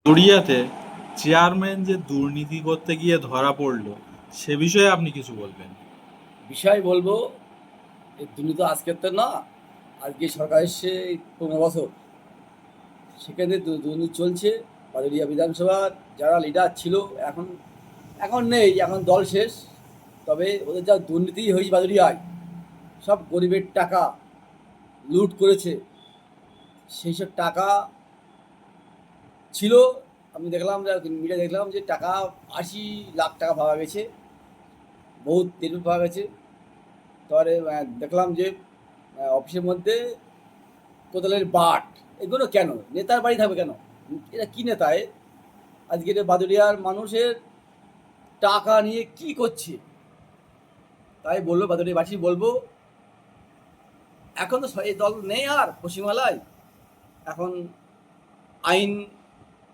গড়িয়াতে chairman যে দুর্নীতি করতে গিয়ে ধরা পড়লো, সে বিষয়ে আপনি কিছু বলবেন? বিষয় বলবো, এই দুর্নীতি আজকের তো না, আজকে সরকার এসছে 15 বছর, সেখানে দুর্নীতি চলছে। বাদুড়িয়া বিধানসভার যারা লিডার ছিল এখন এখন নেই, এখন দল শেষ। তবে ওদের যা দুর্নীতি হয়েছে বাদুড়িয়ায়, সব গরিবের টাকা লুট করেছে। সেই সব টাকা ছিল, আমি দেখলাম মিডিয়া দেখলাম যে টাকা 80 লাখ টাকা পাওয়া গেছে, বহুত তেল পাওয়া গেছে। তারপরে দেখলাম যে অফিসের মধ্যে কোদালের বাট, এগুলো কেন নেতার বাড়ি থাকবে কেন? এটা কি নেতা আজকের বাদুড়িয়ার মানুষের টাকা নিয়ে কি করছে? তাই বলবো, বাদুড়িয়াবাসী বলবো, এখন তো এই দল নেই আর পশ্চিমবাংলায়। এখন আইন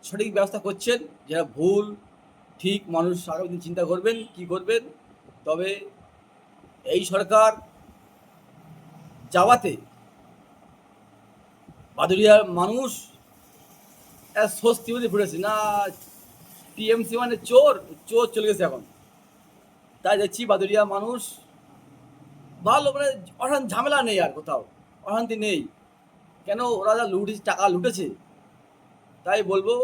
সঠিক ব্যবস্থা করছেন, যারা ভুল ঠিক মানুষ আগামী দিন চিন্তা করবেন কি করবেন। তবে এই সরকার যাওয়াতে বাদুড়িয়ার মানুষ স্বস্তি বোধে পড়েছে না। টিএমসি মানে চোর, চোর চলে গেছে এখন। তাই দেখছি বাদুড়িয়া মানুষ ভালো, মানে অশান্তি ঝামেলা নেই, আর কোথাও অশান্তি নেই। কেন? ওরা যা লুটেছে, টাকা লুটেছে। তাই বলবো,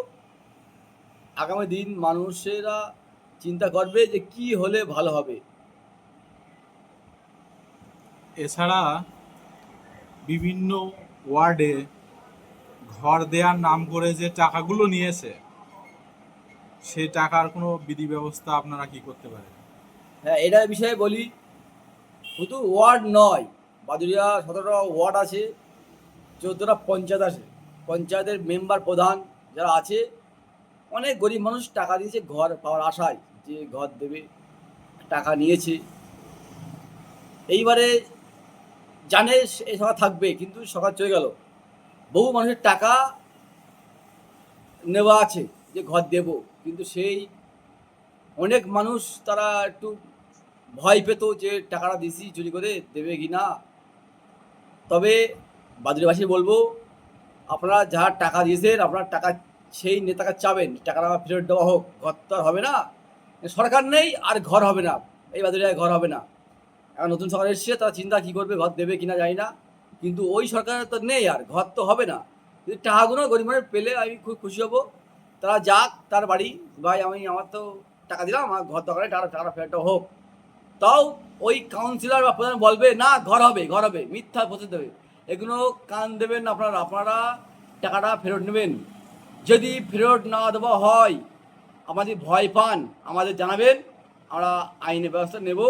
আগামী দিন মানুষেরা চিন্তা করবে যে কি হলে ভালো হবে। এছাড়া বিভিন্ন ওয়ার্ডে ঘর দেওয়ার নাম করে যে টাকাগুলো নিয়েছে, সেই টাকার কোনো বিধি ব্যবস্থা আপনারা কি করতে পারেন? হ্যাঁ, এটার বিষয়ে বলি। শুধু ওয়ার্ড নয়, বাদুড়িয়া 17টা ওয়ার্ড আছে, 14টা পঞ্চায়েত আছে। পঞ্চায়েতের মেম্বার প্রধান যারা আছে, অনেক গরিব মানুষ টাকা দিয়েছে ঘর পাওয়ার আশায়, যে ঘর দেবে, টাকা নিয়েছে। এইবারে জানে এই সরকার থাকবে, কিন্তু সরকার চলে গেল, বহু মানুষের টাকা নেওয়া আছে যে ঘর দেব, কিন্তু সেই অনেক মানুষ তারা একটু ভয় পেত যে টাকাটা দিছি চুরি করে দেবে কি না। তবে বাদুড়িয়াবাসী বলবো, আপনারা যারা টাকা দিয়েছেন, আপনার টাকা সেই নেতাকে চাবেন টাকাটা ফেরত দেওয়া হোক। ঘর তো আর হবে না, সরকার নেই আর ঘর হবে না, এই বাদুড়িয়ায় ঘর হবে না। এখন নতুন সরকার এসছে, তারা চিন্তা কী করবে, ঘর দেবে কিনা জানি না। কিন্তু ওই সরকার তো নেই, আর ঘর তো হবে না। কিন্তু টাকাগুলো গরিব মানুষ পেলে আমি খুব খুশি হব। তারা যাক তার বাড়ি, ভাই আমার তো টাকা দিলাম, আমার ঘর দরকার নেই, টাকাটা ফেরত হোক। তাও ওই কাউন্সিলর বা প্রধান বলবে না ঘর হবে, ঘর হবে, মিথ্যা প্রচার দেবে। এগুলো কান দেবেন না, আপনারা আপনারা টাকাটা ফেরত নেবেন। যদি ফেরত না দেওয়া হয়, আমাদের ভয় পান, আমাদের জানাবেন, আমরা আইনের ব্যবস্থা নেব।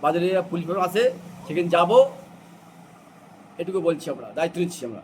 বাজারে পুলিশ আছে, সেখানে যাব, এটুকু বলছি, আমরা দায়িত্ব নিচ্ছি আমরা।